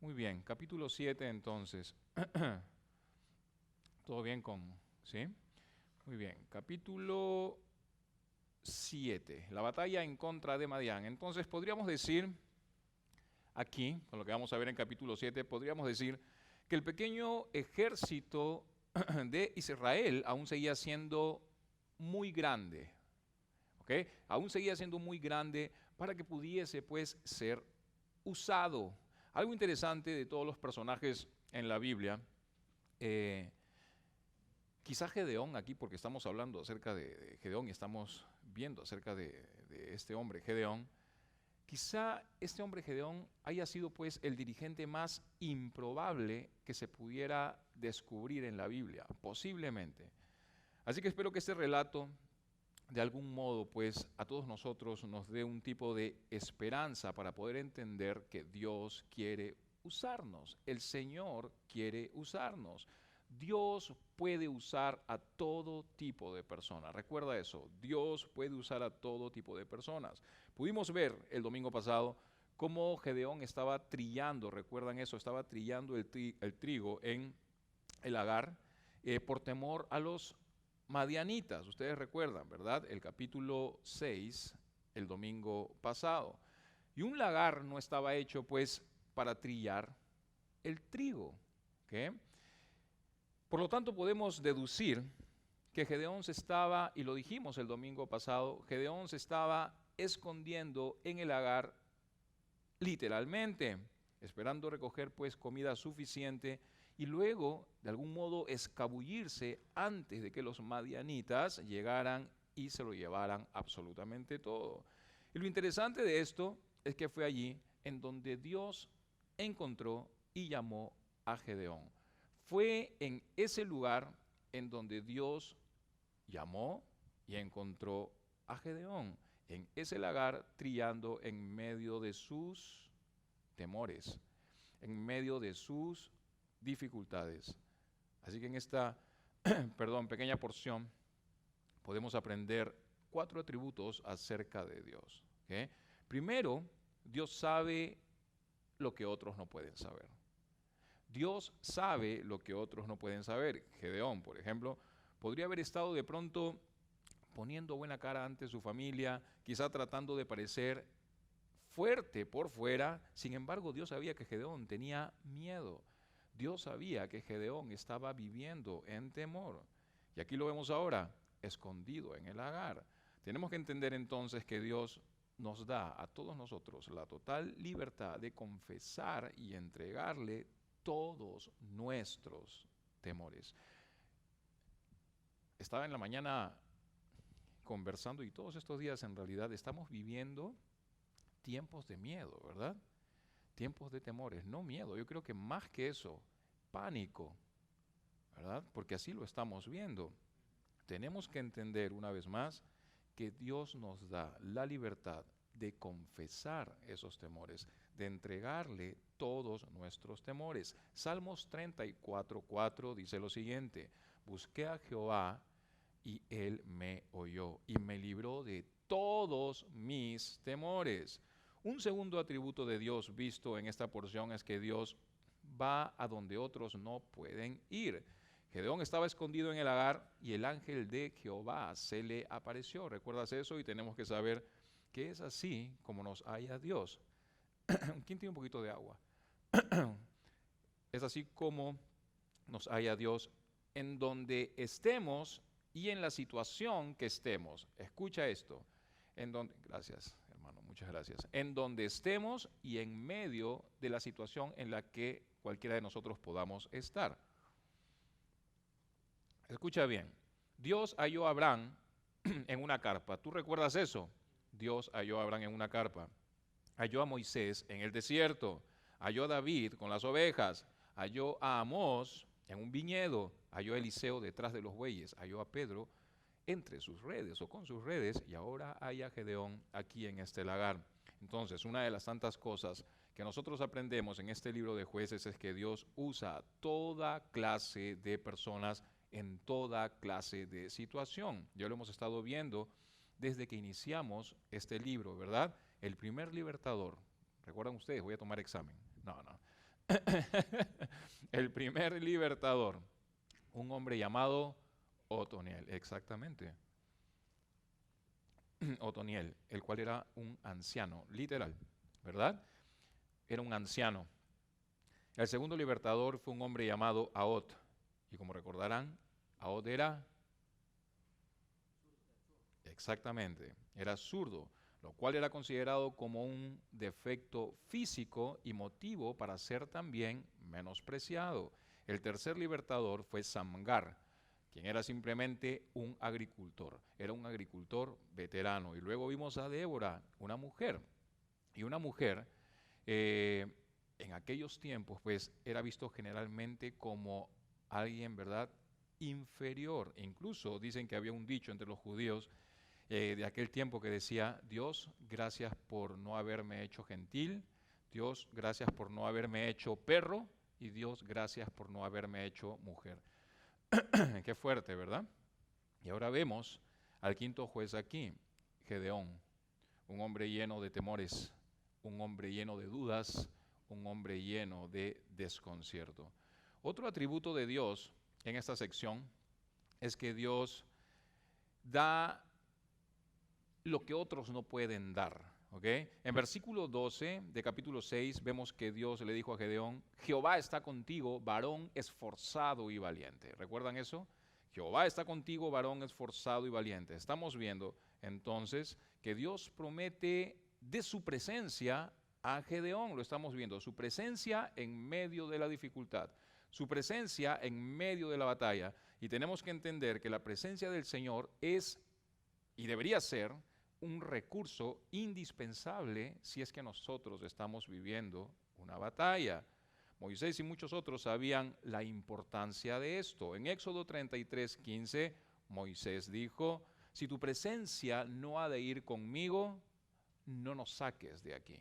Muy bien, capítulo 7 entonces. ¿Todo bien sí? Muy bien, capítulo 7, la batalla en contra de Madián. Entonces podríamos decir, aquí, con lo que vamos a ver en capítulo 7, podríamos decir que el pequeño ejército de Israel aún seguía siendo muy grande, ¿ok? Aún seguía siendo muy grande para que pudiese pues ser usado. Algo interesante de todos los personajes en la Biblia, eh, quizá Gedeón aquí, porque estamos hablando acerca de Gedeón y estamos viendo acerca de este hombre Gedeón, quizá este hombre Gedeón haya sido pues el dirigente más improbable que se pudiera descubrir en la Biblia, posiblemente. Así que espero que este relato de algún modo pues a todos nosotros nos dé un tipo de esperanza para poder entender que Dios quiere usarnos, el Señor quiere usarnos. Dios puede usar a todo tipo de personas. Recuerda eso, Dios puede usar a todo tipo de personas. Pudimos ver el domingo pasado cómo Gedeón estaba trillando, recuerdan eso, estaba trillando el trigo en el lagar por temor a los madianitas. Ustedes recuerdan, ¿verdad? El capítulo 6, el domingo pasado. Y un lagar no estaba hecho pues para trillar el trigo. ¿Ok? Por lo tanto, podemos deducir que Gedeón se estaba, y lo dijimos el domingo pasado, Gedeón se estaba escondiendo en el lagar literalmente, esperando recoger pues comida suficiente y luego de algún modo escabullirse antes de que los madianitas llegaran y se lo llevaran absolutamente todo. Y lo interesante de esto es que fue allí en donde Dios encontró y llamó a Gedeón. Fue en ese lugar en donde Dios llamó y encontró a Gedeón, en ese lagar trillando en medio de sus temores, en medio de sus dificultades. Así que en esta, pequeña porción podemos aprender 4 atributos acerca de Dios. ¿Okay? Primero, Dios sabe lo que otros no pueden saber. Dios sabe lo que otros no pueden saber. Gedeón, por ejemplo, podría haber estado de pronto poniendo buena cara ante su familia, quizá tratando de parecer fuerte por fuera. Sin embargo, Dios sabía que Gedeón tenía miedo. Dios sabía que Gedeón estaba viviendo en temor. Y aquí lo vemos ahora, escondido en el lagar. Tenemos que entender entonces que Dios nos da a todos nosotros la total libertad de confesar y entregarle todos nuestros temores. Estaba en la mañana conversando y todos estos días en realidad estamos viviendo tiempos de miedo, ¿verdad? Tiempos de temores, no miedo, yo creo que más que eso, pánico, ¿verdad? Porque así lo estamos viendo. Tenemos que entender una vez más que Dios nos da la libertad de confesar esos temores, de entregarle todos nuestros temores. Salmos 34:4 dice lo siguiente: busqué a Jehová y él me oyó y me libró de todos mis temores. Un segundo atributo de Dios visto en esta porción es que Dios va a donde otros no pueden ir. Gedeón estaba escondido en el lagar y el ángel de Jehová se le apareció. ¿Recuerdas eso? Y tenemos que saber que es así como nos halla Dios. ¿Quién tiene un poquito de agua? Es así como nos halla Dios en donde estemos y en la situación que estemos. Escucha esto. Gracias, hermano, muchas gracias. En donde estemos y en medio de la situación en la que cualquiera de nosotros podamos estar. Escucha bien. Dios halló a Abraham en una carpa. ¿Tú recuerdas eso? Dios halló a Abraham en una carpa. Halló a Moisés en el desierto. Halló a David con las ovejas. Halló a Amós en un viñedo. Halló a Eliseo detrás de los bueyes. Halló a Pedro entre sus redes o con sus redes. Y ahora halla a Gedeón aquí en este lagar. Entonces, una de las tantas cosas que nosotros aprendemos en este libro de Jueces es que Dios usa toda clase de personas en toda clase de situación. Ya lo hemos estado viendo desde que iniciamos este libro, ¿verdad? El primer libertador, ¿recuerdan ustedes? Voy a tomar examen. No. El primer libertador, un hombre llamado Otoniel, exactamente. Otoniel, el cual era un anciano, literal, ¿verdad? Era un anciano. El segundo libertador fue un hombre llamado Aot. Y como recordarán, Aot era, exactamente, era zurdo, lo cual era considerado como un defecto físico y motivo para ser también menospreciado. El tercer libertador fue Samgar, quien era simplemente un agricultor. Era un agricultor veterano. Y luego vimos a Débora, una mujer. Y una mujer, en aquellos tiempos, pues, era visto generalmente como alguien, ¿verdad?, inferior. Incluso dicen que había un dicho entre los judíos de aquel tiempo que decía: Dios, gracias por no haberme hecho gentil, Dios, gracias por no haberme hecho perro, y Dios, gracias por no haberme hecho mujer. Qué fuerte, ¿verdad? Y ahora vemos al quinto juez aquí, Gedeón, un hombre lleno de temores, un hombre lleno de dudas, un hombre lleno de desconcierto. Otro atributo de Dios en esta sección es que Dios da lo que otros no pueden dar. ¿Okay? En versículo 12 de capítulo 6 vemos que Dios le dijo a Gedeón: Jehová está contigo, varón esforzado y valiente. ¿Recuerdan eso? Jehová está contigo, varón esforzado y valiente. Estamos viendo entonces que Dios promete de su presencia a Gedeón. Lo estamos viendo, su presencia en medio de la dificultad, su presencia en medio de la batalla. Y tenemos que entender que la presencia del Señor es y debería ser un recurso indispensable si es que nosotros estamos viviendo una batalla. Moisés y muchos otros sabían la importancia de esto. En Éxodo 33:15, Moisés dijo: si tu presencia no ha de ir conmigo, no nos saques de aquí.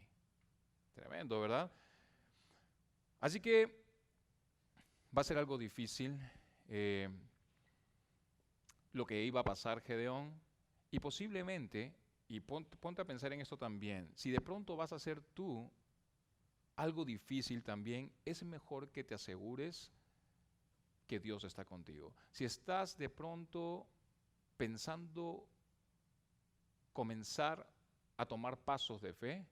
Tremendo, ¿verdad? Así que va a ser algo difícil lo que iba a pasar Gedeón, y posiblemente, y ponte a pensar en esto también, si de pronto vas a hacer tú algo difícil también, es mejor que te asegures que Dios está contigo. Si estás de pronto pensando comenzar a tomar pasos de fe,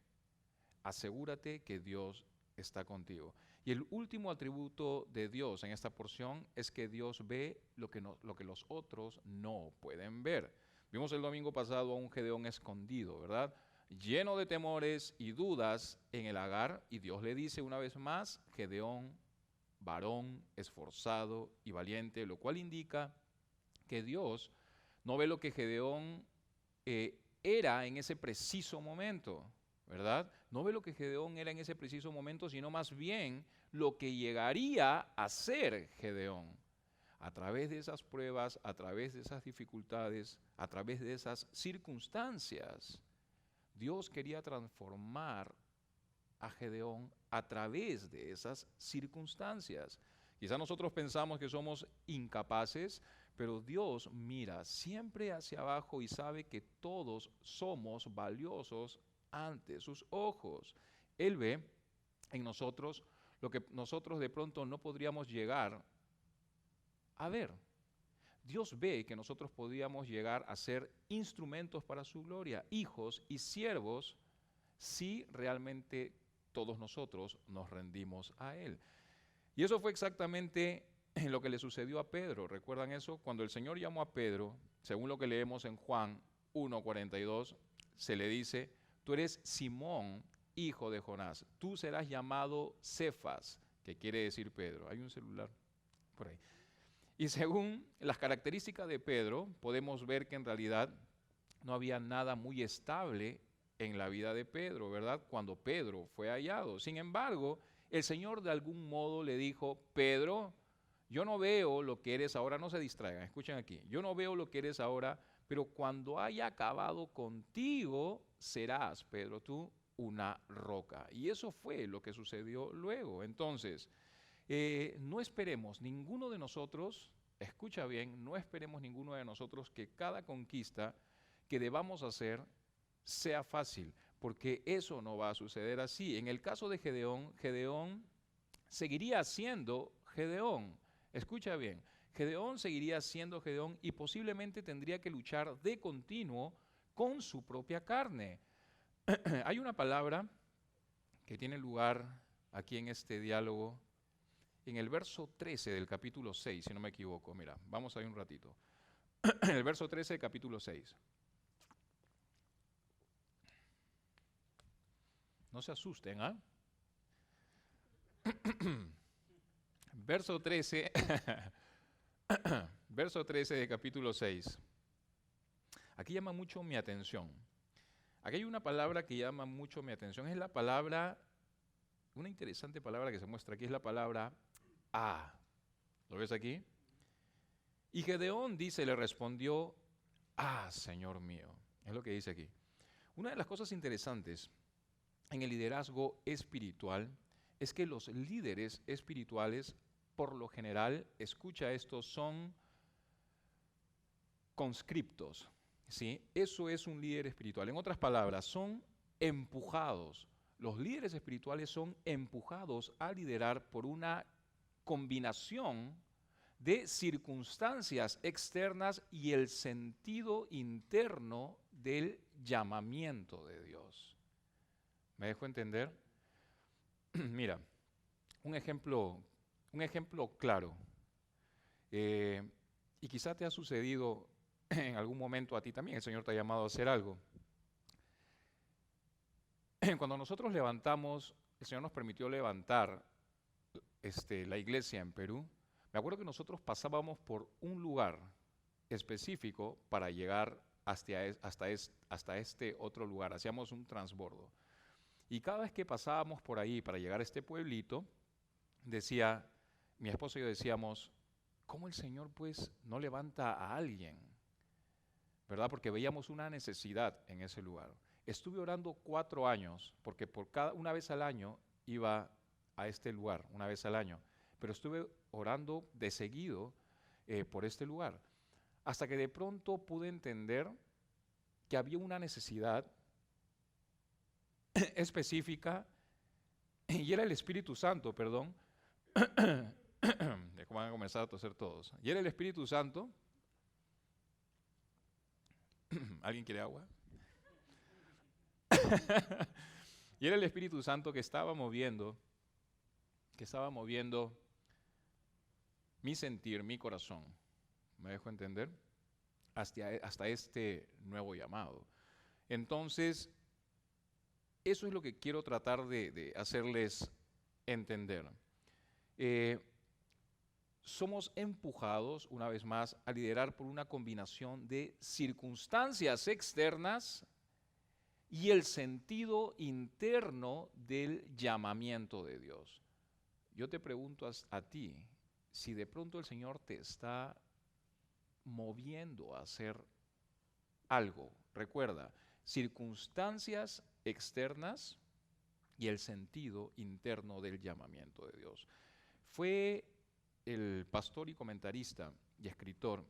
asegúrate que Dios está contigo. Y el último atributo de Dios en esta porción es que Dios ve lo que los otros no pueden ver. Vimos el domingo pasado a un Gedeón escondido, ¿verdad?, lleno de temores y dudas en el Agar, y Dios le dice una vez más: Gedeón, varón esforzado y valiente, lo cual indica que Dios no ve lo que Gedeón era en ese preciso momento, ¿verdad? No ve lo que Gedeón era en ese preciso momento, sino más bien lo que llegaría a ser Gedeón. A través de esas pruebas, a través de esas dificultades, a través de esas circunstancias, Dios quería transformar a Gedeón a través de esas circunstancias. Quizá nosotros pensamos que somos incapaces, pero Dios mira siempre hacia abajo y sabe que todos somos valiosos ante sus ojos. Él ve en nosotros lo que nosotros de pronto no podríamos llegar a ver. Dios ve que nosotros podíamos llegar a ser instrumentos para su gloria, hijos y siervos, si realmente todos nosotros nos rendimos a Él. Y eso fue exactamente lo que le sucedió a Pedro. ¿Recuerdan eso? Cuando el Señor llamó a Pedro, según lo que leemos en Juan 1:42, se le dice: tú eres Simón, hijo de Jonás, tú serás llamado Cefas, que quiere decir Pedro. Hay un celular por ahí. Y según las características de Pedro, podemos ver que en realidad no había nada muy estable en la vida de Pedro, ¿verdad?, cuando Pedro fue hallado. Sin embargo, el Señor de algún modo le dijo: Pedro, yo no veo lo que eres ahora, no se distraigan, escuchen aquí, yo no veo lo que eres ahora, pero cuando haya acabado contigo, serás, Pedro, tú una roca. Y eso fue lo que sucedió luego. Entonces, no esperemos ninguno de nosotros, escucha bien, no esperemos ninguno de nosotros que cada conquista que debamos hacer sea fácil, porque eso no va a suceder así. En el caso de Gedeón, Gedeón seguiría siendo Gedeón. Escucha bien, Gedeón seguiría siendo Gedeón y posiblemente tendría que luchar de continuo con su propia carne. Hay una palabra que tiene lugar aquí en este diálogo, en el verso 13 del capítulo 6, si no me equivoco. Mira, vamos ahí un ratito. En el verso 13 del capítulo 6. No se asusten, ¿ah? Verso 13, verso 13 del capítulo 6. Aquí llama mucho mi atención. Aquí hay una palabra que llama mucho mi atención. Es la palabra, una interesante palabra que se muestra aquí, es la palabra "ah". ¿Lo ves aquí? Y Gedeón dice, le respondió, "ah, Señor mío". Es lo que dice aquí. Una de las cosas interesantes en el liderazgo espiritual es que los líderes espirituales, por lo general, escucha esto, son conscriptos, ¿sí? Eso es un líder espiritual. En otras palabras, son empujados. Los líderes espirituales son empujados a liderar por una combinación de circunstancias externas y el sentido interno del llamamiento de Dios. ¿Me dejo entender? Mira, un ejemplo claro, y quizá te ha sucedido en algún momento a ti también, el Señor te ha llamado a hacer algo. Cuando nosotros levantamos, el Señor nos permitió levantar la iglesia en Perú. Me acuerdo que nosotros pasábamos por un lugar específico para llegar hasta este otro lugar. Hacíamos un transbordo. Y cada vez que pasábamos por ahí para llegar a este pueblito, mi esposo y yo decíamos, ¿cómo el Señor pues no levanta a alguien? ¿Verdad? Porque veíamos una necesidad en ese lugar. Estuve orando 4 años, porque una vez al año iba a este lugar, una vez al año. Pero estuve orando de seguido por este lugar. Hasta que de pronto pude entender que había una necesidad específica, y era el Espíritu Santo, perdón. De cómo van a comenzar a toser todos. Y era el Espíritu Santo. ¿Alguien quiere agua? Y era el Espíritu Santo que estaba moviendo mi sentir, mi corazón. ¿Me dejo entender? Hasta este nuevo llamado. Entonces, eso es lo que quiero tratar de hacerles entender. Somos empujados, una vez más, a liderar por una combinación de circunstancias externas y el sentido interno del llamamiento de Dios. Yo te pregunto a ti, si de pronto el Señor te está moviendo a hacer algo, recuerda, circunstancias externas y el sentido interno del llamamiento de Dios. Fue el pastor y comentarista y escritor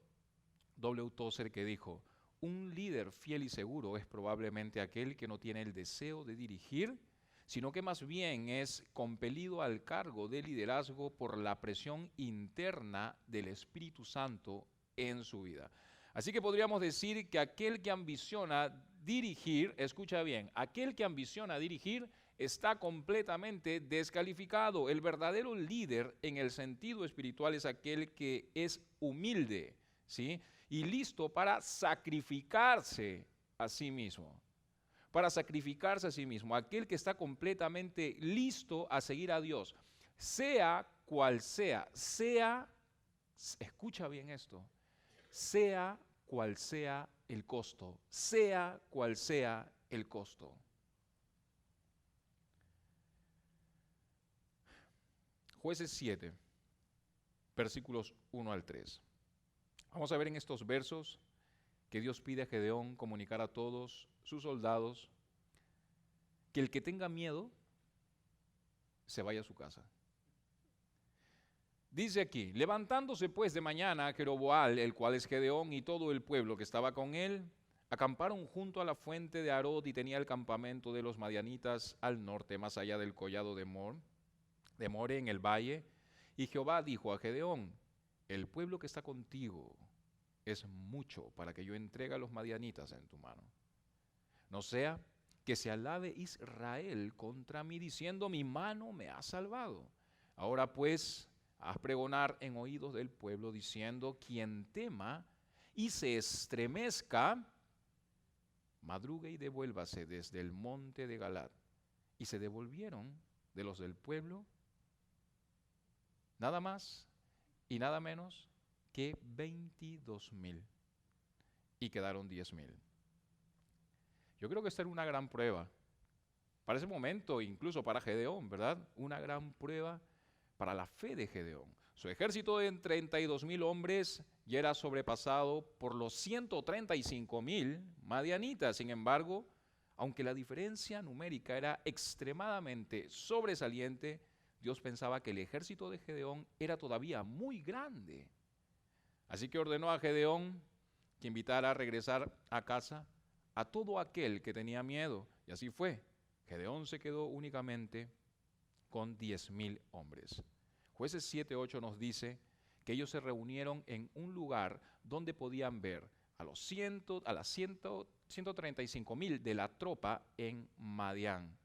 W. Tozer que dijo, un líder fiel y seguro es probablemente aquel que no tiene el deseo de dirigir, sino que más bien es compelido al cargo de liderazgo por la presión interna del Espíritu Santo en su vida. Así que podríamos decir que aquel que ambiciona dirigir, escucha bien, aquel que ambiciona dirigir está completamente descalificado. El verdadero líder en el sentido espiritual es aquel que es humilde, ¿sí? Y listo para sacrificarse a sí mismo. Para sacrificarse a sí mismo. Aquel que está completamente listo a seguir a Dios. Sea cual sea, escucha bien esto, sea cual sea el costo, sea cual sea el costo. Jueces 7, versículos 1 al 3. Vamos a ver en estos versos que Dios pide a Gedeón comunicar a todos sus soldados que el que tenga miedo se vaya a su casa. Dice aquí, levantándose pues de mañana Jeroboam, el cual es Gedeón, y todo el pueblo que estaba con él, acamparon junto a la fuente de Arod y tenía el campamento de los madianitas al norte, más allá del collado de Mor. de More en el valle. Y Jehová dijo a Gedeón: el pueblo que está contigo es mucho para que yo entregue a los madianitas en tu mano. No sea que se alabe Israel contra mí diciendo: mi mano me ha salvado. Ahora pues, haz pregonar en oídos del pueblo diciendo: quien tema y se estremezca, madrugue y devuélvase desde el monte de Galad. Y se devolvieron de los del pueblo nada más y nada menos que 22,000, y quedaron 10,000. Yo creo que esta era una gran prueba para ese momento, incluso para Gedeón, ¿verdad? Una gran prueba para la fe de Gedeón. Su ejército de 32,000 hombres ya era sobrepasado por los 135,000 madianitas. Sin embargo, aunque la diferencia numérica era extremadamente sobresaliente, Dios pensaba que el ejército de Gedeón era todavía muy grande. Así que ordenó a Gedeón que invitara a regresar a casa a todo aquel que tenía miedo. Y así fue. Gedeón se quedó únicamente con 10,000 hombres. Jueces 7:8 nos dice que ellos se reunieron en un lugar donde podían ver a las 135,000 de la tropa en Madián.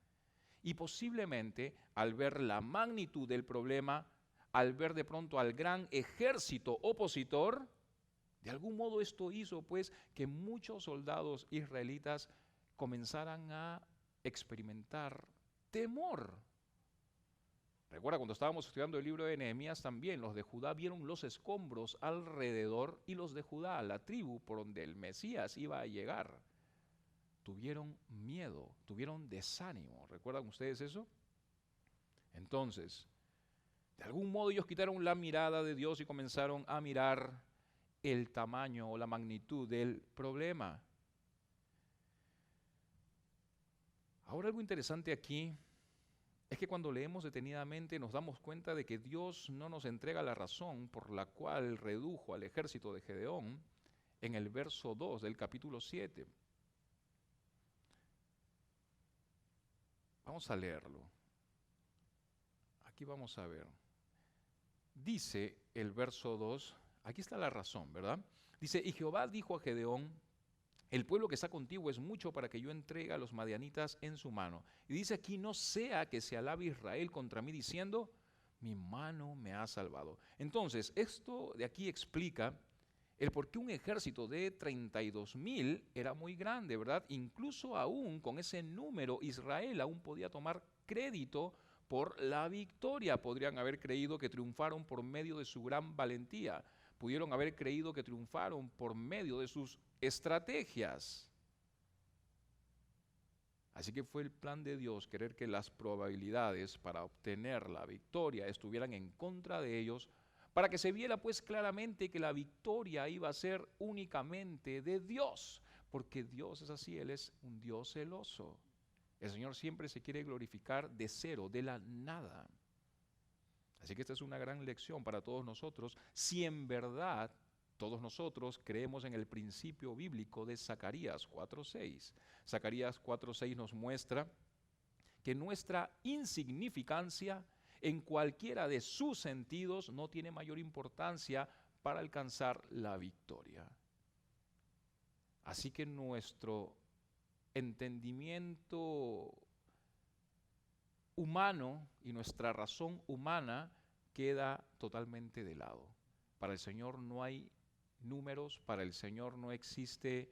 Y posiblemente al ver la magnitud del problema, al ver de pronto al gran ejército opositor, de algún modo esto hizo pues que muchos soldados israelitas comenzaran a experimentar temor. Recuerda, cuando estábamos estudiando el libro de Nehemías también, los de Judá vieron los escombros alrededor, y los de Judá, la tribu por donde el Mesías iba a llegar, tuvieron miedo, tuvieron desánimo. ¿Recuerdan ustedes eso? Entonces, de algún modo ellos quitaron la mirada de Dios y comenzaron a mirar el tamaño o la magnitud del problema. Ahora, algo interesante aquí es que cuando leemos detenidamente nos damos cuenta de que Dios no nos entrega la razón por la cual redujo al ejército de Gedeón en el verso 2 del capítulo 7. Vamos a leerlo. Aquí vamos a ver. Dice el verso 2, aquí está la razón, ¿verdad? Dice: y Jehová dijo a Gedeón: el pueblo que está contigo es mucho para que yo entregue a los madianitas en su mano. Y dice aquí: no sea que se alabe Israel contra mí diciendo: mi mano me ha salvado. Entonces, esto de aquí explica el por qué un ejército de 32,000 era muy grande, ¿verdad? Incluso aún con ese número, Israel aún podía tomar crédito por la victoria. Podrían haber creído que triunfaron por medio de su gran valentía. Pudieron haber creído que triunfaron por medio de sus estrategias. Así que fue el plan de Dios querer que las probabilidades para obtener la victoria estuvieran en contra de ellos, para que se viera pues claramente que la victoria iba a ser únicamente de Dios, porque Dios es así, Él es un Dios celoso. El Señor siempre se quiere glorificar de cero, de la nada. Así que esta es una gran lección para todos nosotros, si en verdad todos nosotros creemos en el principio bíblico de Zacarías 4:6. Zacarías 4:6 nos muestra que nuestra insignificancia en cualquiera de sus sentidos no tiene mayor importancia para alcanzar la victoria. Así que nuestro entendimiento humano y nuestra razón humana queda totalmente de lado. Para el Señor no hay números, para el Señor no existe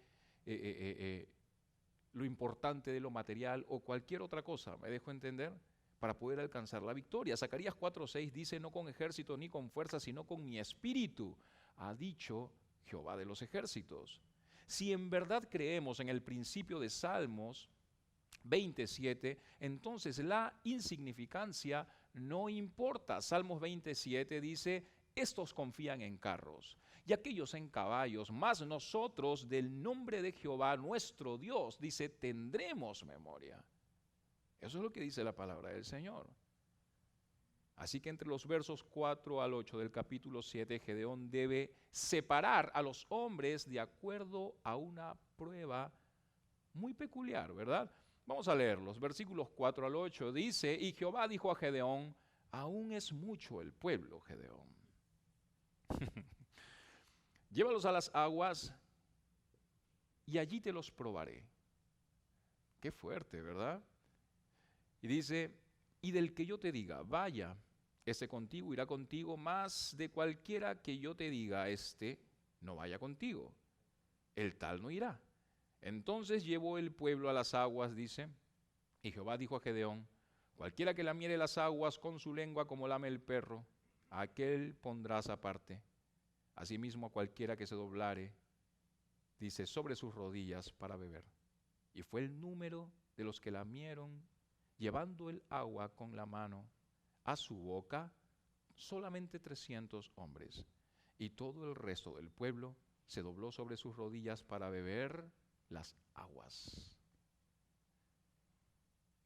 lo importante de lo material o cualquier otra cosa, ¿me dejo entender? Para poder alcanzar la victoria. Zacarías 4:6 dice: no con ejército ni con fuerza, sino con mi espíritu, ha dicho Jehová de los ejércitos. Si en verdad creemos en el principio de Salmos 27, entonces la insignificancia no importa. Salmos 27 dice: estos confían en carros y aquellos en caballos, mas nosotros del nombre de Jehová nuestro Dios, dice, tendremos memoria. Eso es lo que dice la palabra del Señor. Así que entre los versos 4 al 8 del capítulo 7, Gedeón debe separar a los hombres de acuerdo a una prueba muy peculiar, ¿verdad? Vamos a leerlos. Versículos 4 al 8 dice: y Jehová dijo a Gedeón: aún es mucho el pueblo, Gedeón. Llévalos a las aguas y allí te los probaré. Qué fuerte, ¿verdad? Y dice, y del que yo te diga, vaya, ese contigo irá contigo, más de cualquiera que yo te diga, no vaya contigo, el tal no irá. Entonces llevó el pueblo a las aguas, dice, y Jehová dijo a Gedeón, cualquiera que lamiere las aguas con su lengua como lame el perro, a aquel pondrás aparte. Asimismo a cualquiera que se doblare, dice, sobre sus rodillas para beber. Y fue el número de los que lamieron, llevando el agua con la mano a su boca, solamente 300 hombres. Y todo el resto del pueblo se dobló sobre sus rodillas para beber las aguas.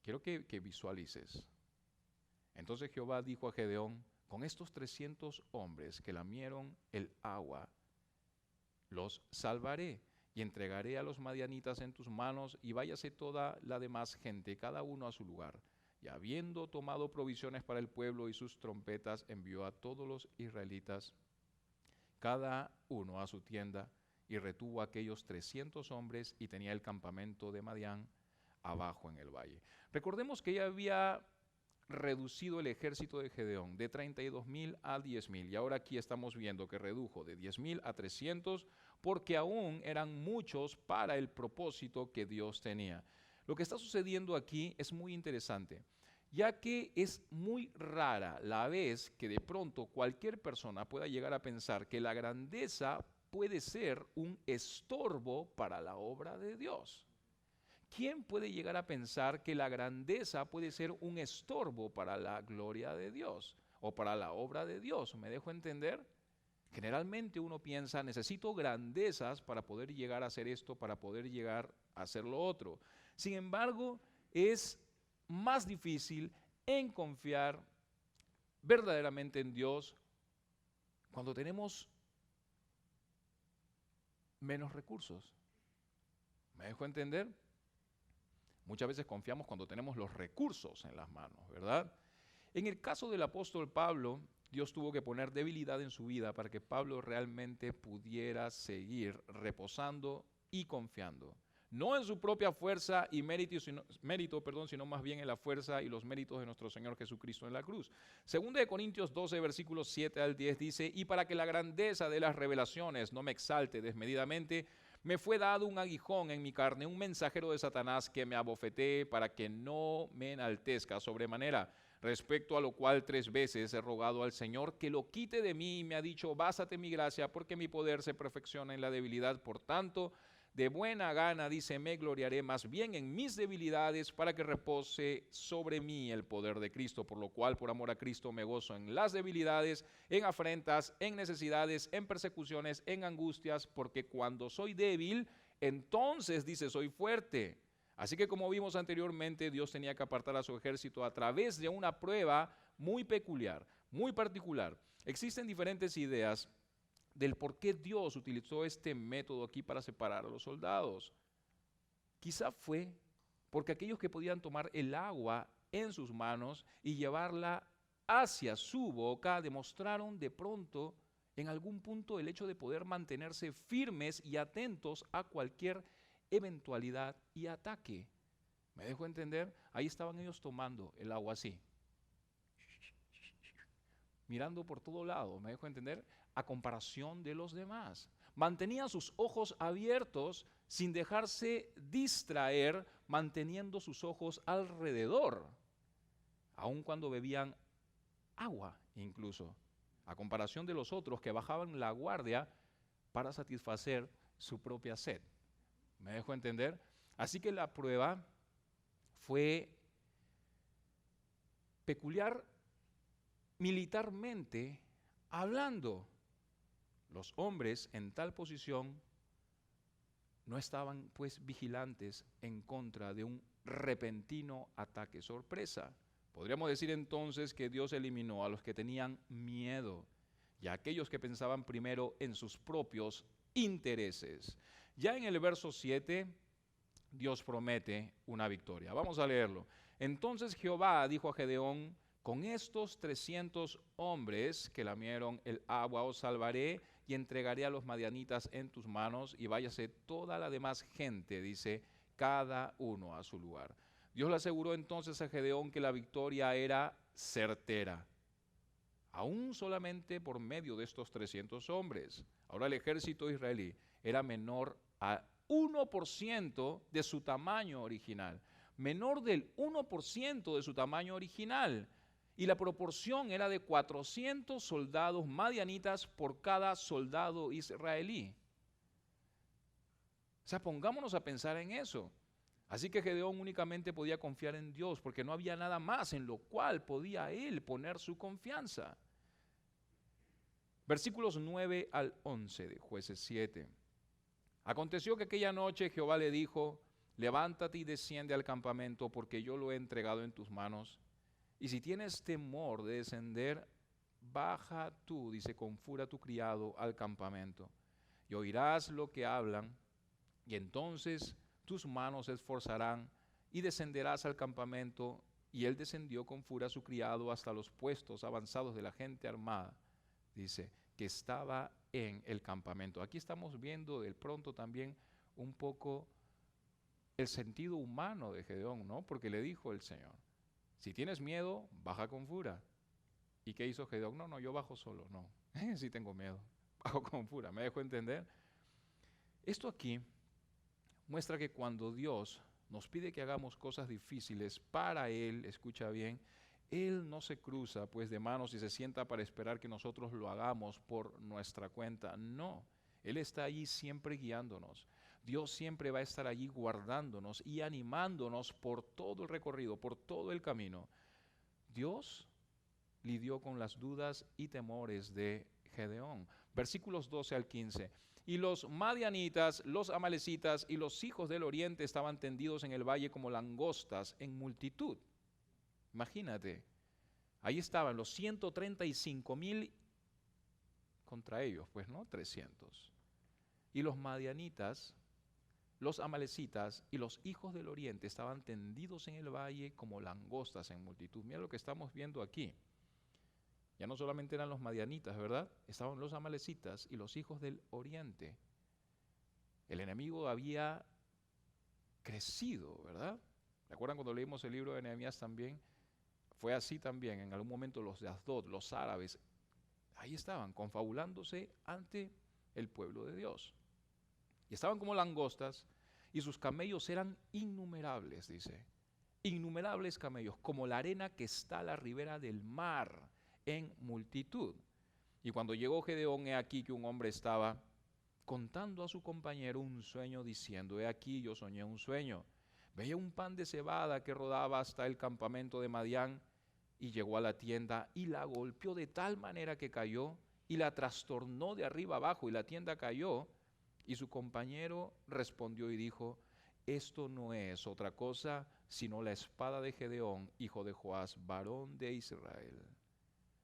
Quiero que visualices. Entonces Jehová dijo a Gedeón, con estos 300 hombres que lamieron el agua, los salvaré y entregaré a los madianitas en tus manos, y váyase toda la demás gente, cada uno a su lugar. Y habiendo tomado provisiones para el pueblo y sus trompetas, envió a todos los israelitas, cada uno a su tienda, y retuvo a aquellos 300 hombres, y tenía el campamento de Madián abajo en el valle. Recordemos que ya había reducido el ejército de Gedeón de 32,000 a 10,000, y ahora aquí estamos viendo que redujo de 10,000 a 300, porque aún eran muchos para el propósito que Dios tenía. Lo que está sucediendo aquí es muy interesante, ya que es muy rara la vez que de pronto cualquier persona pueda llegar a pensar que la grandeza puede ser un estorbo para la obra de Dios. ¿Quién puede llegar a pensar que la grandeza puede ser un estorbo para la gloria de Dios o para la obra de Dios? ¿Me dejo entender? Generalmente uno piensa, necesito grandezas para poder llegar a hacer esto, para poder llegar a hacer lo otro. Sin embargo, es más difícil en confiar verdaderamente en Dios cuando tenemos menos recursos. ¿Me dejo entender? Muchas veces confiamos cuando tenemos los recursos en las manos, ¿verdad? En el caso del apóstol Pablo, Dios tuvo que poner debilidad en su vida para que Pablo realmente pudiera seguir reposando y confiando. No en su propia fuerza y mérito, sino más bien en la fuerza y los méritos de nuestro Señor Jesucristo en la cruz. Segunda de Corintios 12, versículos 7 al 10 dice, y para que la grandeza de las revelaciones no me exalte desmedidamente, me fue dado un aguijón en mi carne, un mensajero de Satanás que me abofetee para que no me enaltezca sobremanera. Respecto a lo cual 3 veces he rogado al Señor que lo quite de mí, y me ha dicho, bástate mi gracia, porque mi poder se perfecciona en la debilidad. Por tanto, de buena gana, dice, me gloriaré más bien en mis debilidades, para que repose sobre mí el poder de Cristo. Por lo cual, por amor a Cristo, me gozo en las debilidades, en afrentas, en necesidades, en persecuciones, en angustias, porque cuando soy débil, entonces, dice, soy fuerte. Así que como vimos anteriormente, Dios tenía que apartar a su ejército a través de una prueba muy peculiar, muy particular. Existen diferentes ideas del por qué Dios utilizó este método aquí para separar a los soldados. Quizá fue porque aquellos que podían tomar el agua en sus manos y llevarla hacia su boca demostraron de pronto en algún punto el hecho de poder mantenerse firmes y atentos a cualquier eventualidad y ataque. ¿Me dejo entender? Ahí estaban ellos tomando el agua así, mirando por todo lado, ¿me dejo entender? A comparación de los demás. Mantenían sus ojos abiertos sin dejarse distraer, manteniendo sus ojos alrededor, aun cuando bebían agua incluso, a comparación de los otros que bajaban la guardia para satisfacer su propia sed. ¿Me dejo entender? Así que la prueba fue peculiar militarmente hablando. Los hombres en tal posición no estaban pues vigilantes en contra de un repentino ataque sorpresa. Podríamos decir entonces que Dios eliminó a los que tenían miedo y a aquellos que pensaban primero en sus propios intereses. Ya en el verso 7, Dios promete una victoria. Vamos a leerlo. Entonces Jehová dijo a Gedeón, con estos 300 hombres que lamieron el agua os salvaré y entregaré a los madianitas en tus manos y váyase toda la demás gente, dice, cada uno a su lugar. Dios le aseguró entonces a Gedeón que la victoria era certera, aún solamente por medio de estos 300 hombres. Ahora el ejército israelí era menor a 1% de su tamaño original, menor del 1% de su tamaño original. Y la proporción era de 400 soldados madianitas por cada soldado israelí. O sea, pongámonos a pensar en eso. Así que Gedeón únicamente podía confiar en Dios porque no había nada más en lo cual podía él poner su confianza. Versículos 9 al 11 de Jueces 7. Aconteció que aquella noche Jehová le dijo, levántate y desciende al campamento porque yo lo he entregado en tus manos. Y si tienes temor de descender, baja tú, dice, con furia tu criado al campamento. Y oirás lo que hablan, y entonces tus manos se esforzarán y descenderás al campamento. Y él descendió con furia su criado hasta los puestos avanzados de la gente armada, dice, que estaba en el campamento. Aquí estamos viendo de pronto también un poco el sentido humano de Gedeón, ¿no? Porque le dijo el Señor, si tienes miedo, baja con furia. ¿Y qué hizo Gedeón? No, yo bajo solo, no. Sí tengo miedo, bajo con furia. ¿Me dejó entender? Esto aquí muestra que cuando Dios nos pide que hagamos cosas difíciles para Él, escucha bien, Él no se cruza pues de manos y se sienta para esperar que nosotros lo hagamos por nuestra cuenta. No, Él está allí siempre guiándonos. Dios siempre va a estar allí guardándonos y animándonos por todo el recorrido, por todo el camino. Dios lidió con las dudas y temores de Gedeón. Versículos 12 al 15. Y los madianitas, los amalecitas y los hijos del oriente estaban tendidos en el valle como langostas en multitud. Imagínate, ahí estaban los 135,000 contra ellos, pues no, 300. Y los madianitas, los amalecitas y los hijos del oriente estaban tendidos en el valle como langostas en multitud. Mira lo que estamos viendo aquí. Ya no solamente eran los madianitas, ¿verdad? Estaban los amalecitas y los hijos del oriente. El enemigo había crecido, ¿verdad? ¿Recuerdan cuando leímos el libro de Nehemías también? Fue así también, en algún momento los de Asdod, los árabes, ahí estaban confabulándose ante el pueblo de Dios. Y estaban como langostas y sus camellos eran innumerables, dice. Innumerables camellos, como la arena que está a la ribera del mar, en multitud. Y cuando llegó Gedeón, he aquí que un hombre estaba contando a su compañero un sueño, diciendo, he aquí yo soñé un sueño. Veía un pan de cebada que rodaba hasta el campamento de Madián y llegó a la tienda y la golpeó de tal manera que cayó y la trastornó de arriba abajo y la tienda cayó. Y su compañero respondió y dijo, esto no es otra cosa sino la espada de Gedeón, hijo de Joás, varón de Israel.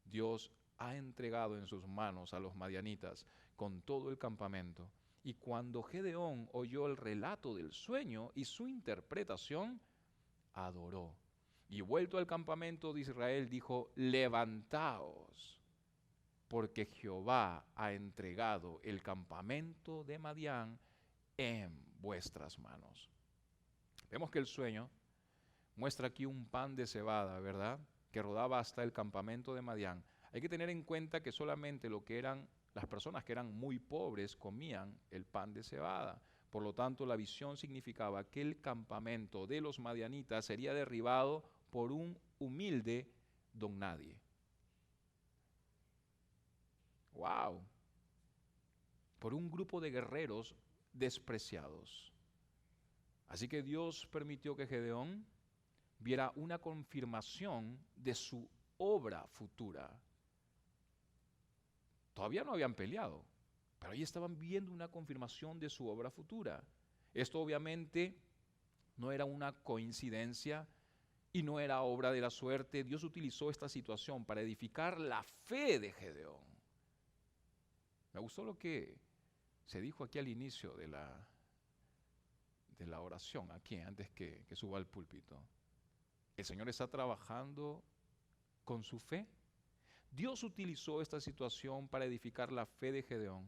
Dios ha entregado en sus manos a los madianitas con todo el campamento. Y cuando Gedeón oyó el relato del sueño y su interpretación, adoró. Y vuelto al campamento de Israel, dijo, levantaos, porque Jehová ha entregado el campamento de Madián en vuestras manos. Vemos que el sueño muestra aquí un pan de cebada, ¿verdad?, que rodaba hasta el campamento de Madián. Hay que tener en cuenta que solamente lo que eran las personas que eran muy pobres comían el pan de cebada. Por lo tanto, la visión significaba que el campamento de los madianitas sería derribado por un humilde don nadie. ¡Wow! Por un grupo de guerreros despreciados. Así que Dios permitió que Gedeón viera una confirmación de su obra futura. Todavía no habían peleado, pero ahí estaban viendo una confirmación de su obra futura. Esto obviamente no era una coincidencia y no era obra de la suerte. Dios utilizó esta situación para edificar la fe de Gedeón. Me gustó lo que se dijo aquí al inicio de la oración, aquí antes que suba al púlpito. El Señor está trabajando con su fe. Dios utilizó esta situación para edificar la fe de Gedeón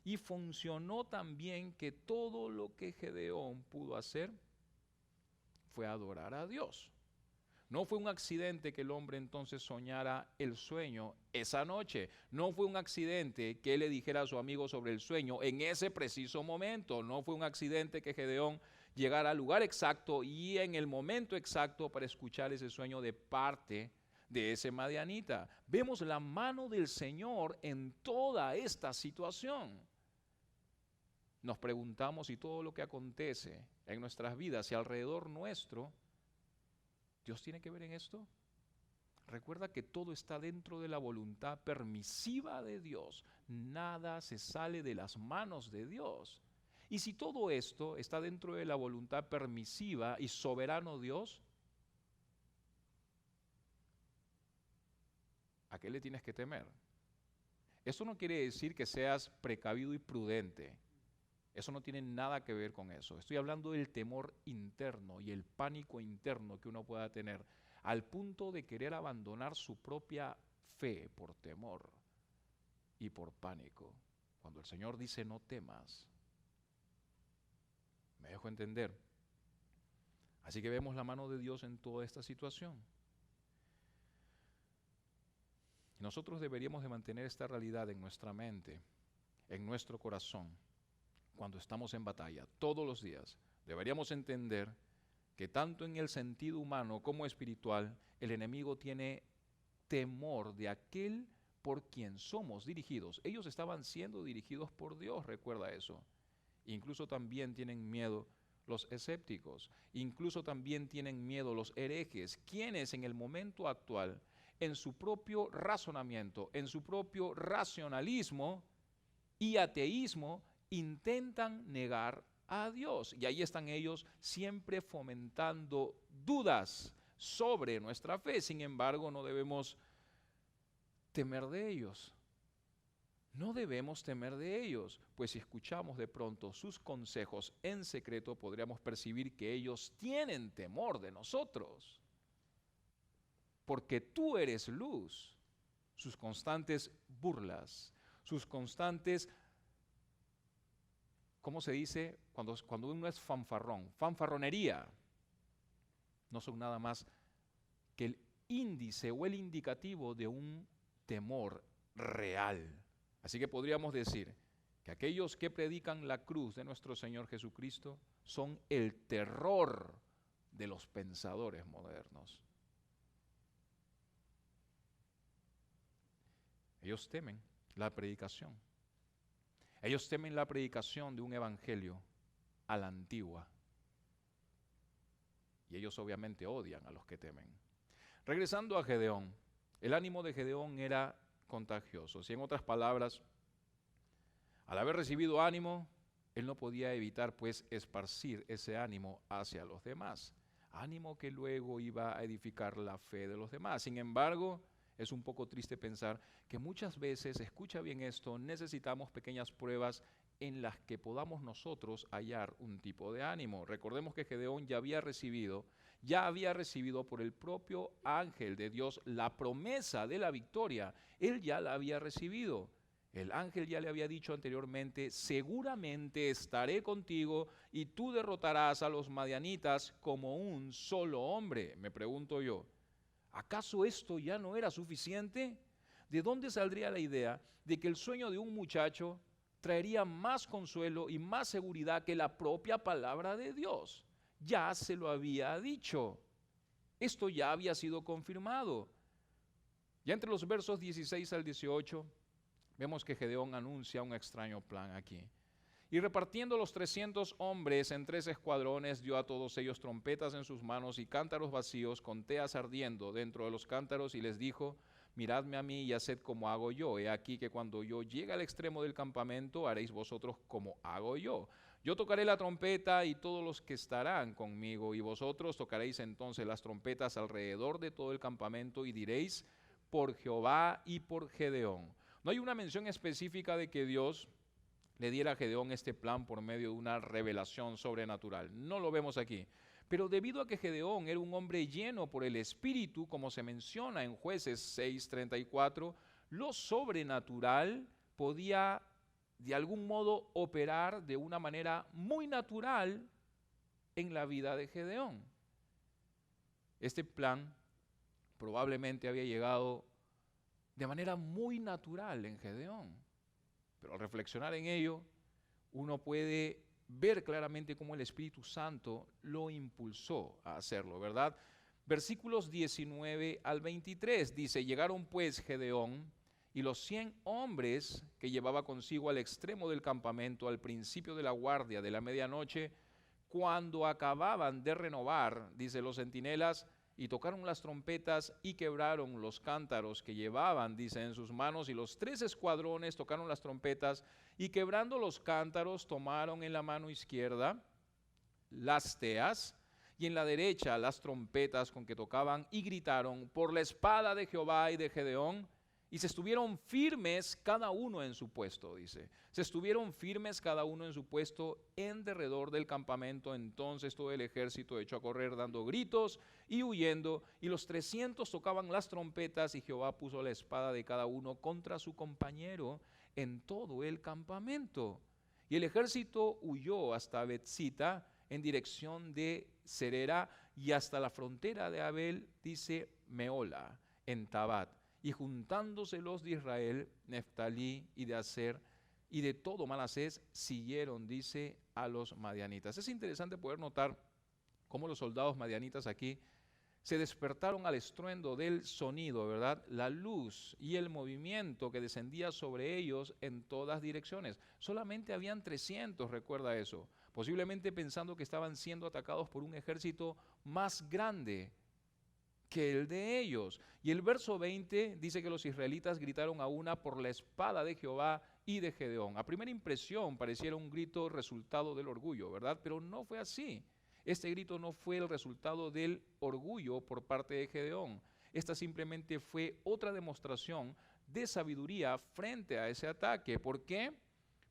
y funcionó también que todo lo que Gedeón pudo hacer fue adorar a Dios. No fue un accidente que el hombre entonces soñara el sueño esa noche. No fue un accidente que él le dijera a su amigo sobre el sueño en ese preciso momento. No fue un accidente que Gedeón llegara al lugar exacto y en el momento exacto para escuchar ese sueño de parte de ese madianita. Vemos la mano del Señor en toda esta situación. Nos preguntamos si todo lo que acontece en nuestras vidas y alrededor nuestro, ¿Dios tiene que ver en esto? Recuerda que todo está dentro de la voluntad permisiva de Dios. Nada se sale de las manos de Dios. Y si todo esto está dentro de la voluntad permisiva y soberano Dios, ¿a qué le tienes que temer? Eso no quiere decir que seas precavido y prudente. Eso no tiene nada que ver con eso. Estoy hablando del temor interno y el pánico interno que uno pueda tener al punto de querer abandonar su propia fe por temor y por pánico. Cuando el Señor dice no temas, me dejo entender. Así que vemos la mano de Dios en toda esta situación. Nosotros deberíamos de mantener esta realidad en nuestra mente, en nuestro corazón. Cuando estamos en batalla, todos los días, deberíamos entender que tanto en el sentido humano como espiritual, el enemigo tiene temor de aquel por quien somos dirigidos. Ellos estaban siendo dirigidos por Dios, recuerda eso. Incluso también tienen miedo los escépticos, incluso también tienen miedo los herejes, quienes en el momento actual, en su propio razonamiento, en su propio racionalismo y ateísmo, intentan negar a Dios. Y ahí están ellos siempre fomentando dudas sobre nuestra fe. Sin embargo, no debemos temer de ellos. No debemos temer de ellos, pues si escuchamos de pronto sus consejos en secreto, podríamos percibir que ellos tienen temor de nosotros. Porque tú eres luz. Sus constantes burlas, sus constantes, ¿cómo se dice? Cuando uno es fanfarrón, fanfarronería, no son nada más que el índice o el indicativo de un temor real. Así que podríamos decir que aquellos que predican la cruz de nuestro Señor Jesucristo son el terror de los pensadores modernos. Ellos temen la predicación. Ellos temen la predicación de un evangelio a la antigua. Y ellos obviamente odian a los que temen. Regresando a Gedeón, el ánimo de Gedeón era contagioso. Si en otras palabras, al haber recibido ánimo, él no podía evitar pues esparcir ese ánimo hacia los demás. Ánimo que luego iba a edificar la fe de los demás. Sin embargo, es un poco triste pensar que muchas veces, escucha bien esto, necesitamos pequeñas pruebas en las que podamos nosotros hallar un tipo de ánimo. Recordemos que Gedeón ya había recibido por el propio ángel de Dios la promesa de la victoria. Él ya la había recibido. El ángel ya le había dicho anteriormente, seguramente estaré contigo y tú derrotarás a los madianitas como un solo hombre. Me pregunto yo, ¿acaso esto ya no era suficiente? ¿De dónde saldría la idea de que el sueño de un muchacho traería más consuelo y más seguridad que la propia palabra de Dios? Ya se lo había dicho. Esto ya había sido confirmado. Ya entre los versos 16 al 18, vemos que Gedeón anuncia un extraño plan aquí. Y repartiendo los 300 hombres en 3 escuadrones, dio a todos ellos trompetas en sus manos y cántaros vacíos con teas ardiendo dentro de los cántaros y les dijo, miradme a mí y haced como hago yo. He aquí que cuando yo llegue al extremo del campamento, haréis vosotros como hago yo. Yo tocaré la trompeta y todos los que estarán conmigo, y vosotros tocaréis entonces las trompetas alrededor de todo el campamento y diréis, por Jehová y por Gedeón. No hay una mención específica de que Dios le diera a Gedeón este plan por medio de una revelación sobrenatural. No lo vemos aquí. Pero debido a que Gedeón era un hombre lleno por el Espíritu, como se menciona en Jueces 6:34, lo sobrenatural podía de algún modo operar de una manera muy natural en la vida de Gedeón. Este plan probablemente había llegado de manera muy natural en Gedeón, pero al reflexionar en ello, uno puede ver claramente cómo el Espíritu Santo lo impulsó a hacerlo, ¿verdad? Versículos 19 al 23 dice: llegaron pues Gedeón y los 100 hombres que llevaba consigo al extremo del campamento al principio de la guardia de la medianoche, cuando acababan de renovar, dice, los centinelas, y tocaron las trompetas y quebraron los cántaros que llevaban, dice, en sus manos, y los 3 escuadrones tocaron las trompetas y quebrando los cántaros tomaron en la mano izquierda las teas y en la derecha las trompetas con que tocaban y gritaron por la espada de Jehová y de Gedeón. Y se estuvieron firmes cada uno en su puesto, dice. Se estuvieron firmes cada uno en su puesto en derredor del campamento. Entonces todo el ejército echó a correr dando gritos y huyendo. Y los 300 tocaban las trompetas y Jehová puso la espada de cada uno contra su compañero en todo el campamento. Y el ejército huyó hasta Betzita en dirección de Serera y hasta la frontera de Abel, dice, Meola, en Tabat. Y juntándose los de Israel, Neftalí y de Aser y de todo Manasés, siguieron, dice, a los madianitas. Es interesante poder notar cómo los soldados madianitas aquí se despertaron al estruendo del sonido, ¿verdad? La luz y el movimiento que descendía sobre ellos en todas direcciones. Solamente habían 300, recuerda eso, posiblemente pensando que estaban siendo atacados por un ejército más grande que el de ellos. Y el verso 20 dice que los israelitas gritaron a una por la espada de Jehová y de Gedeón. A primera impresión pareciera un grito resultado del orgullo, ¿verdad? Pero no fue así. Este grito no fue el resultado del orgullo por parte de Gedeón. Esta simplemente fue otra demostración de sabiduría frente a ese ataque. ¿Por qué?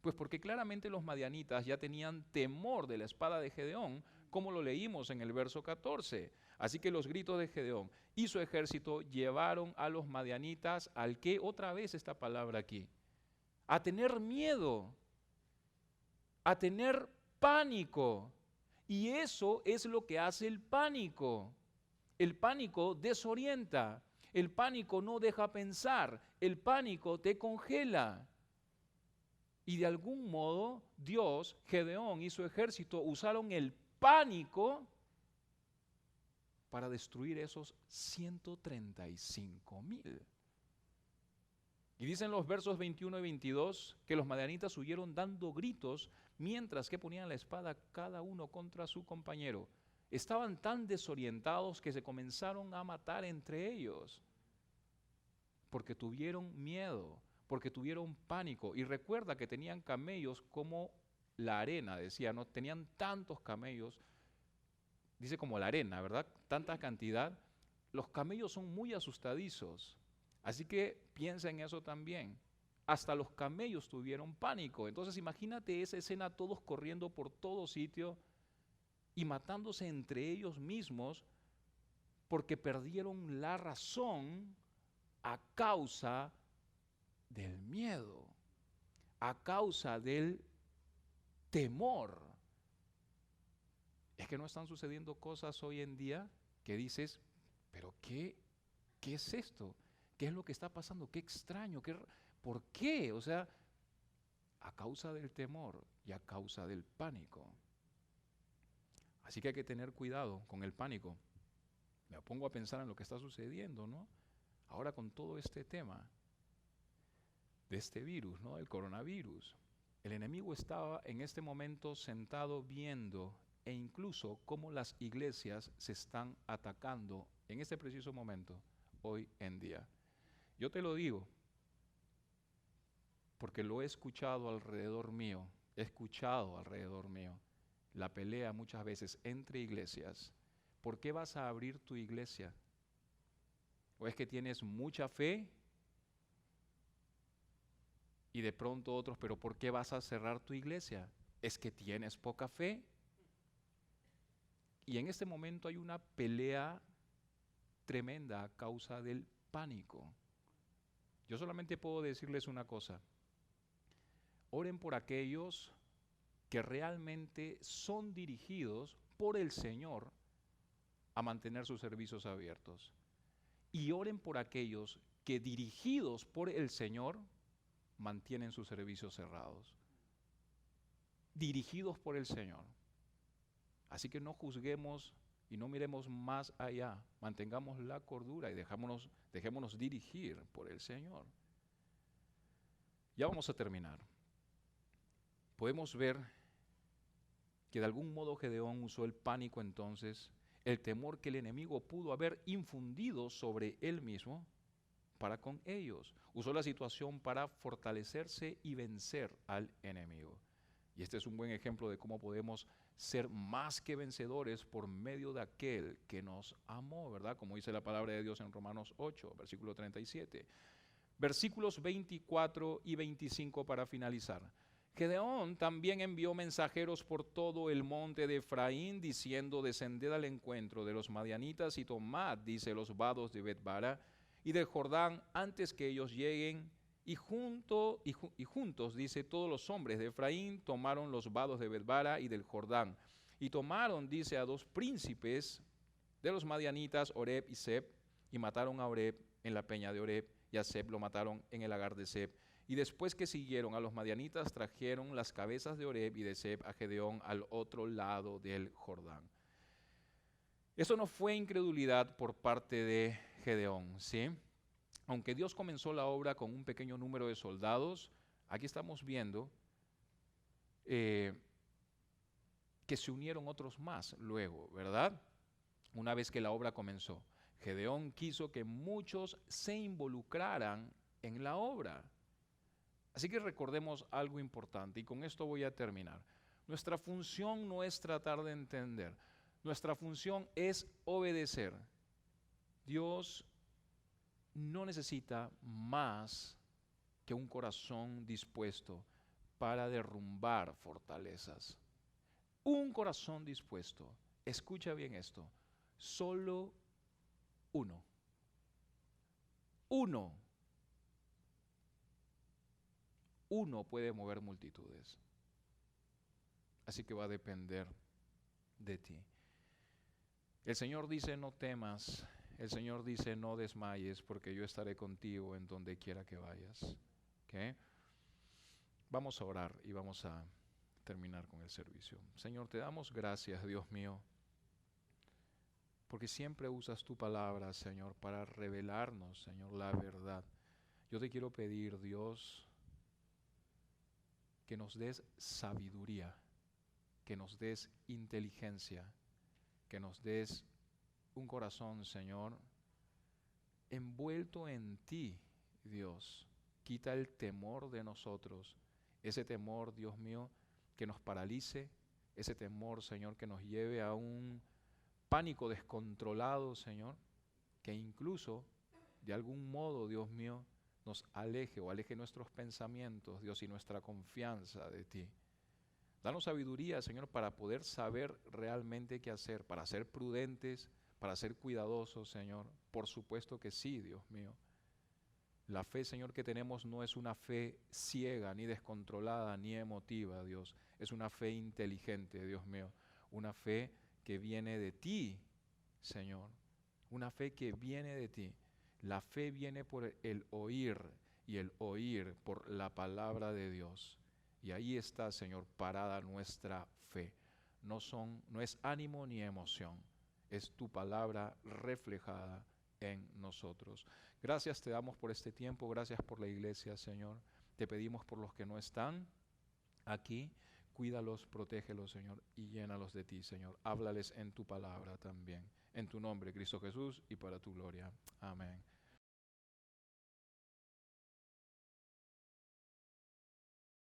Pues porque claramente los madianitas ya tenían temor de la espada de Gedeón, como lo leímos en el verso 14. Así que los gritos de Gedeón y su ejército llevaron a los madianitas al que, otra vez esta palabra aquí, a tener miedo, a tener pánico. Y eso es lo que hace el pánico. El pánico desorienta, el pánico no deja pensar, el pánico te congela. Y de algún modo Dios, Gedeón y su ejército usaron el pánico para destruir esos 135,000. Y dicen los versos 21 y 22 que los madianitas huyeron dando gritos mientras que ponían la espada cada uno contra su compañero. Estaban tan desorientados que se comenzaron a matar entre ellos porque tuvieron miedo, porque tuvieron pánico. Y recuerda que tenían camellos como la arena, decía, no tenían tantos camellos, dice como la arena, ¿verdad? Tanta cantidad. Los camellos son muy asustadizos, así que piensa en eso también. Hasta los camellos tuvieron pánico. Entonces imagínate esa escena, todos corriendo por todo sitio y matándose entre ellos mismos porque perdieron la razón a causa del miedo, a causa del temor. Es que no están sucediendo cosas hoy en día que dices, pero ¿qué es esto? ¿Qué es lo que está pasando? Qué extraño, ¿por qué? O sea, a causa del temor y a causa del pánico. Así que hay que tener cuidado con el pánico. Me pongo a pensar en lo que está sucediendo, ¿no? Ahora con todo este tema de este virus, ¿no? El coronavirus. El enemigo estaba en este momento sentado viendo e incluso cómo las iglesias se están atacando en este preciso momento, hoy en día. Yo te lo digo porque lo he escuchado alrededor mío, la pelea muchas veces entre iglesias. ¿Por qué vas a abrir tu iglesia? ¿O es que tienes mucha fe? Y de pronto otros, ¿pero por qué vas a cerrar tu iglesia? ¿Es que tienes poca fe? Y en este momento hay una pelea tremenda a causa del pánico. Yo solamente puedo decirles una cosa. Oren por aquellos que realmente son dirigidos por el Señor a mantener sus servicios abiertos. Y oren por aquellos que dirigidos por el Señor mantienen sus servicios cerrados. Dirigidos por el Señor. Así que no juzguemos y no miremos más allá. Mantengamos la cordura y dejémonos dirigir por el Señor. Ya vamos a terminar. Podemos ver que de algún modo Gedeón usó el pánico entonces, el temor que el enemigo pudo haber infundido sobre él mismo para con ellos. Usó la situación para fortalecerse y vencer al enemigo. Y este es un buen ejemplo de cómo podemos ser más que vencedores por medio de aquel que nos amó, ¿verdad? Como dice la palabra de Dios en Romanos 8, versículo 37. Versículos 24 y 25 para finalizar. Gedeón también envió mensajeros por todo el monte de Efraín, diciendo: descended al encuentro de los madianitas y tomad, dice, los vados de Bet-bara y del Jordán antes que ellos lleguen. Y juntos, dice, todos los hombres de Efraín tomaron los vados de Bet-bara y del Jordán. Y tomaron, dice, a dos príncipes de los madianitas, Oreb y Zeb, y mataron a Oreb en la peña de Oreb, y a Zeb lo mataron en el lagar de Zeb. Y después que siguieron a los madianitas, trajeron las cabezas de Oreb y de Zeb a Gedeón al otro lado del Jordán. Eso no fue incredulidad por parte de Gedeón, ¿sí? Aunque Dios comenzó la obra con un pequeño número de soldados, aquí estamos viendo que se unieron otros más luego, ¿verdad? Una vez que la obra comenzó. Gedeón quiso que muchos se involucraran en la obra. Así que recordemos algo importante y con esto voy a terminar. Nuestra función no es tratar de entender, nuestra función es obedecer. Dios no necesita más que un corazón dispuesto para derrumbar fortalezas. Un corazón dispuesto, escucha bien esto, solo uno. Uno puede mover multitudes. Así que va a depender de ti. El Señor dice: no temas. El Señor dice: no desmayes, porque yo estaré contigo en donde quiera que vayas. ¿Okay? Vamos a orar y vamos a terminar con el servicio. Señor, te damos gracias, Dios mío, porque siempre usas tu palabra, Señor, para revelarnos, Señor, la verdad. Yo te quiero pedir, Dios, que nos des sabiduría, que nos des inteligencia, que nos des un corazón, Señor, envuelto en ti, Dios. Quita el temor de nosotros, ese temor, Dios mío, que nos paralice, ese temor, Señor, que nos lleve a un pánico descontrolado, Señor, que incluso, de algún modo, Dios mío, nos aleje o aleje nuestros pensamientos, Dios, y nuestra confianza de ti. Danos sabiduría, Señor, para poder saber realmente qué hacer, para ser prudentes, para ser cuidadosos, Señor. Por supuesto que sí, Dios mío. La fe, Señor, que tenemos no es una fe ciega, ni descontrolada, ni emotiva, Dios. Es una fe inteligente, Dios mío. Una fe que viene de ti, Señor. Una fe que viene de ti. La fe viene por el oír y el oír por la palabra de Dios. Y ahí está, Señor, parada nuestra fe. No es ánimo ni emoción. Es tu palabra reflejada en nosotros. Gracias te damos por este tiempo. Gracias por la iglesia, Señor. Te pedimos por los que no están aquí. Cuídalos, protégelos, Señor, y llénalos de ti, Señor. Háblales en tu palabra también. En tu nombre, Cristo Jesús, y para tu gloria. Amén.